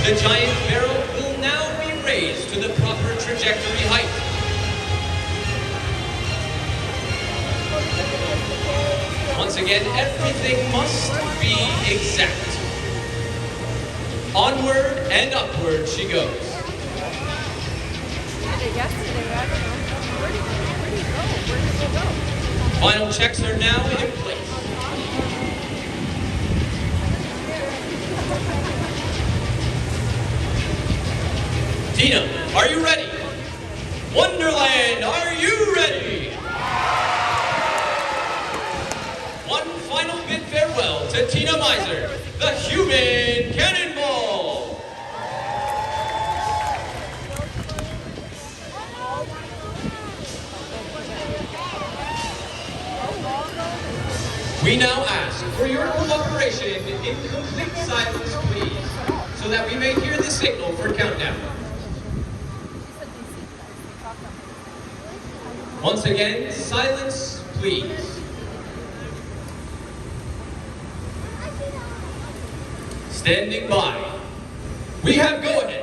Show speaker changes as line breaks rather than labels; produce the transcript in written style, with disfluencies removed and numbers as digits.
The giant barrel will now be raised to the proper trajectory height. Once again, everything must be exact. Onward and upward she goes. Final checks are now in place. Tina, are you ready? Wonderland, are you ready? One final bid farewell to Tina Miser, the human cannonball. We now ask for your cooperation in complete silence, please, so that we may hear the signal for countdown. Once again, silence, please. Standing by. We have go ahead.